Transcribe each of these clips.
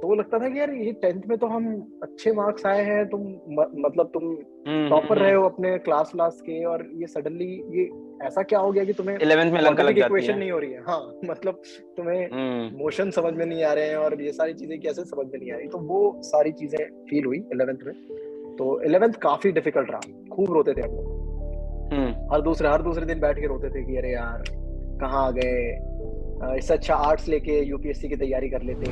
तो वो लगता था कि यार ये 10th में तो हम अच्छे मार्क्स आए हैं, तुम मतलब तुम टॉपर रहे हो अपने क्लास के, और ये सडनली ये ऐसा क्या हो गया कि तुम्हें 11th में लंका लग क्वाड्रेटिक जाती इक्वेशन है। नहीं हो रही है। हाँ, मतलब तुम्हें मोशन समझ में नहीं आ रहे हैं और ये सारी चीजें कैसे समझ में नहीं आ रही। तो वो सारी चीजें फील हुई 11th में। तो 11th काफी डिफिकल्ट रहा, खूब रोते थे हम लोग। हर दूसरे दिन बैठ के रोते थे कि अरे यार कहाँ आ गए, इससे अच्छा आर्ट्स लेके यूपीएससी की तैयारी कर लेते।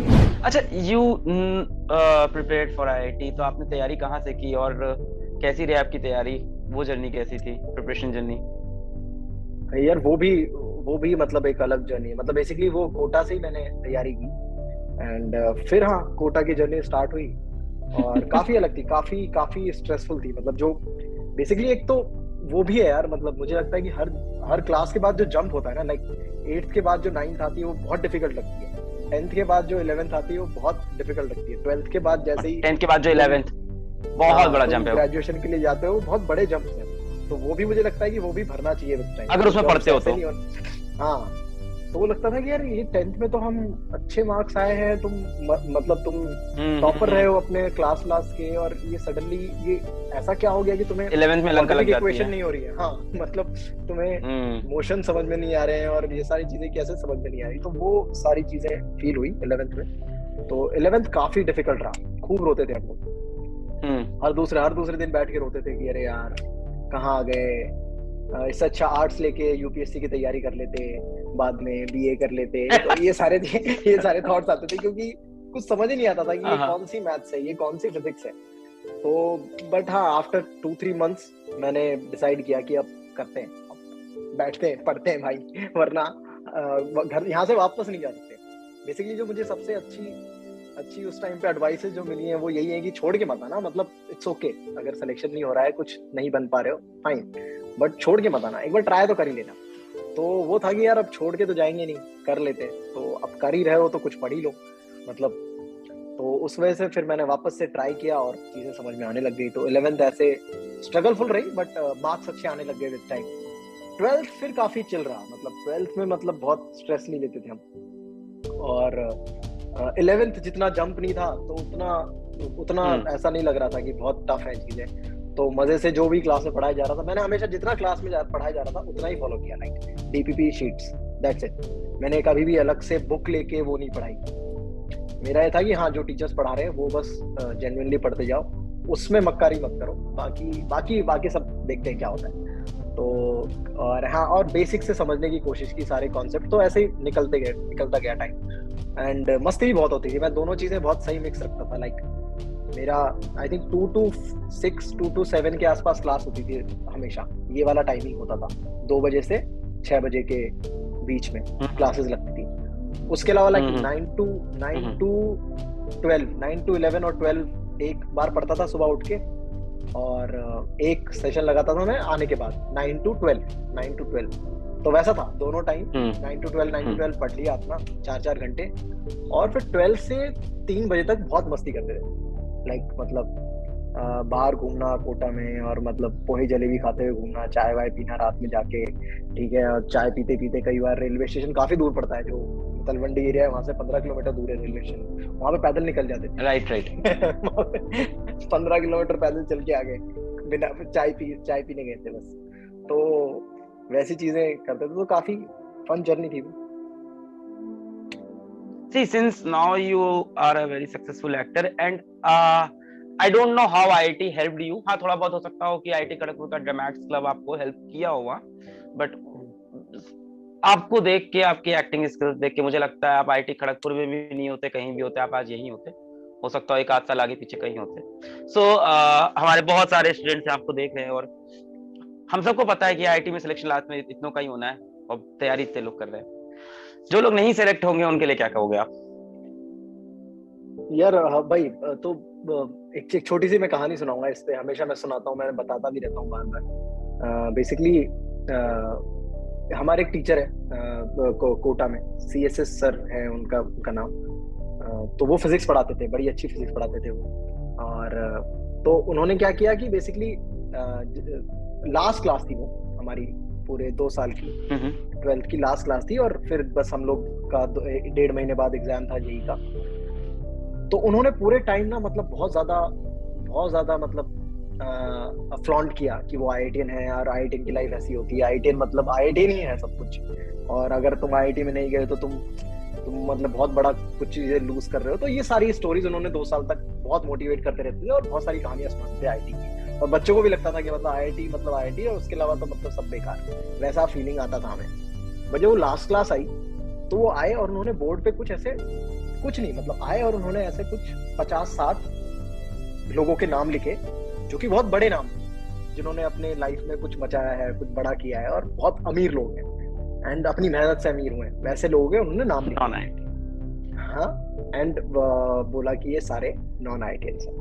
अच्छा, यू प्रिपेयर्ड फॉर आईआईटी, तो आपने तैयारी कहाँ से की और कैसी रही आपकी तैयारी? वो जर्नी कैसी थी, प्रिपरेशन जर्नी? यार वो भी मतलब एक अलग जर्नी है। मतलब बेसिकली वो कोटा से ही मैंने तैयारी की, एंड फिर हाँ कोटा की जर्नी स्टार्ट हुई और काफी अलग थी, काफी काफी स्ट्रेसफुल थी। मतलब जो बेसिकली एक तो वो भी है यार, मतलब मुझे लगता है कि हर क्लास के बाद जो जंप होता है ना, लाइक 8th के बाद जो 9th आती है वो बहुत डिफिकल्ट लगती है, 10th के बाद जो 11th आती है वो बहुत डिफिकल्ट लगती है, 12th के बाद जैसे ही 10th के बाद जो 11th, बहुत बड़ा जंप है। ग्रेजुएशन के लिए जाते हो, बहुत बड़े जंप हैं। तो वो भी मुझे लगता है कि वो भी भरना चाहिए विद टाइम, अगर उसमें पढ़ते हो तो। हाँ, तो वो लगता था कि यार ये 10th में तो हम अच्छे मार्क्स आए हैं, तुम मतलब तुम टॉपर रहे हो अपने क्लास के, और ये सडनली ये ऐसा क्या हो गया कि तुम्हें 11th में लंका लग जाती इक्वेशन है। नहीं हो रही है। हाँ, मतलब तुम्हें मोशन समझ में नहीं आ रहे हैं और ये सारी चीजें कैसे समझ में नहीं आ रही। तो वो सारी चीजें फील हुई 11th में। तो 11th काफी डिफिकल्ट रहा, खूब रोते थे हम लोग। हर दूसरे दिन बैठ के रोते थे कि अरे यार कहाँ आ गए, इससे अच्छा आर्ट्स लेके यूपीएससी की तैयारी कर लेते, बाद में बीए कर लेते। तो ये सारे थॉट्स आते थे, क्योंकि कुछ समझ ही नहीं आता था कि ये कौन सी मैथ्स है, ये कौन सी फिजिक्स है। तो बट हाँ, आफ्टर 2-3 मंथ्स मैंने डिसाइड किया कि अब करते हैं, बैठते हैं, पढ़ते हैं भाई, वरना घर यहाँ से वापस नहीं जा सकते। बेसिकली जो मुझे सबसे अच्छी उस टाइम पे एडवाइसेस जो मिली हैं वो यही है कि छोड़ के मत आना। मतलब इट्स ओके, अगर सिलेक्शन नहीं हो रहा है, कुछ नहीं बन पा रहे हो, फाइन, बट छोड़ के मत आना, एक बार ट्राई तो कर ही लेना। तो वो था कि यार अब छोड़ के तो जाएंगे नहीं, कर लेते। तो अब कर ही रहे हो तो कुछ पढ़ ही लो, मतलब। तो उस वजह से फिर मैंने वापस से ट्राई किया और चीजें समझ में आने लग गई। तो 11th ऐसे स्ट्रगलफुल रही, बट मार्क्स अच्छे आने लग गए विद टाइम। 12th फिर काफी चिल रहा, मतलब 12th में मतलब बहुत स्ट्रेस नहीं लेते थे हम। और 11th जितना जंप नहीं था, तो उतना ऐसा नहीं लग रहा था कि बहुत टफ है चीजें। तो मजे से जो भी क्लास में पढ़ाया जा रहा था, मैंने हमेशा जितना क्लास में पढ़ाया जा रहा था उतना ही फॉलो किया, like DPP sheets, that's it. मैंने कभी भी अलग से बुक लेके वो नहीं पढ़ाई। मेरा ये था कि हाँ, जो टीचर्स पढ़ा रहे हैं वो बस जेन्युइनली पढ़ते जाओ, उसमें मक्कारी मत करो, बाकी सब देखते हैं क्या होता है। तो और हाँ, और बेसिक से समझने की कोशिश की सारे कॉन्सेप्ट। तो ऐसे ही निकलता गया टाइम, एंड मस्ती भी बहुत होती थी। मैं दोनों चीजें बहुत सही मिक्स रखता था। लाइक मेरा आई थिंक 2 to 6, 2 to 7 के आसपास क्लास होती थी हमेशा, ये वाला टाइमिंग होता था, 2 बजे से 6 बजे के बीच में क्लासेस लगती थी। उसके अलावा लाइक 9 to 12, 9 to 11 और 12 एक बार पढ़ता था सुबह उठ के, और एक सेशन लगाता था मैं आने के बाद, 9 to 12। तो वैसा था दोनों टाइम, 9 to 12 पढ़ लिया अपना 4-4 घंटे। और फिर 12 से 3 बजे तक बहुत मस्ती करते थे। लाइक मतलब बाहर घूमना कोटा में, और मतलब पोहे जलेबी खाते हुए घूमना, चाय वाय पीना रात में जाके, ठीक है। और चाय पीते पीते कई बार रेलवे स्टेशन काफी दूर पड़ता है, जो तलवंडी एरिया है वहां से 15 किलोमीटर दूर है रेलवे स्टेशन, वहां पे पैदल निकल जाते थे। राइट 15 किलोमीटर पैदल चल के आ गए, बिना चाय पीने गए थे बस। तो वैसी चीजें करते थे। तो काफी फन जर्नी थी। See, since now you are a very successful actor and I don't know how IIT helped you. हाँ, थोड़ा बहुत हो सकता हो कि IIT खड़गपुर का ड्रामेटिक्स क्लब आपको हेल्प किया होगा, बट आपको देख के, आपकी एक्टिंग स्किल्स देख के मुझे लगता है आप IIT खड़गपुर में भी नहीं होते, कहीं भी होते, आप आज यहीं होते। हो सकता है एक आध साल आगे पीछे कहीं होते। सो हमारे बहुत सारे स्टूडेंट्स आपको देख रहे हैं, और हम सबको पता है कि IIT में सिलेक्शन लास्ट में इतनों का ही होना है, और तैयारी इतने लोग कर रहे हैं। जो लोग नहीं सिलेक्ट होंगे उनके लिए क्या कहोगे आप? यार भाई, तो एक छोटी सी मैं कहानी सुनाऊंगा इस पे, हमेशा मैं सुनाता हूँ, मैं बताता भी रहता हूँ बार बार। बेसिकली हमारे एक टीचर है कोटा में, CSS सर है उनका नाम। तो वो फिजिक्स पढ़ाते थे, बड़ी अच्छी फिजिक्स पढ़ाते थे वो। और तो उन्होंने क्या किया कि बेसिकली लास्ट क्लास थी वो हमारी पूरे 2 साल की, 12th की लास्ट क्लास थी, और फिर बस हम लोग का 1.5 महीने बाद एग्जाम था जेईई का। तो उन्होंने पूरे टाइम ना मतलब बहुत ज्यादा मतलब फ्लॉन्ट किया कि वो आईआईटीएन है यार, आईआईटीएन की लाइफ ऐसी होती है, आईआईटीएन मतलब आईआईटीएन ही है सब कुछ, और अगर तुम आईआईटी में नहीं गए तो तुम मतलब बहुत बड़ा कुछ चीजें लूज कर रहे हो। तो ये सारी स्टोरीज उन्होंने 2 साल तक बहुत मोटिवेट करते रहते थे और बहुत सारी कहानियां सुनाते थे आईआईटी की, और बच्चों को भी लगता था कि मतलब आईआईटी मतलब आईआईटी और उसके अलावा तो मतलब सब बेकार, वैसा फीलिंग आता था हमें। बट जब वो लास्ट क्लास आई तो वो आए और उन्होंने बोर्ड पे कुछ नहीं मतलब आए और उन्होंने ऐसे कुछ 50-60 लोगों के नाम लिखे जो कि बहुत बड़े नाम, जिन्होंने अपने लाइफ में कुछ मचाया है, कुछ बड़ा किया है और बहुत अमीर लोग हैं एंड अपनी मेहनत से अमीर हुए, वैसे लोग हैं, उन्होंने नाम लिखा। हाँ, एंड बोला कि ये सारे नॉन आईआईटीएंस हैं।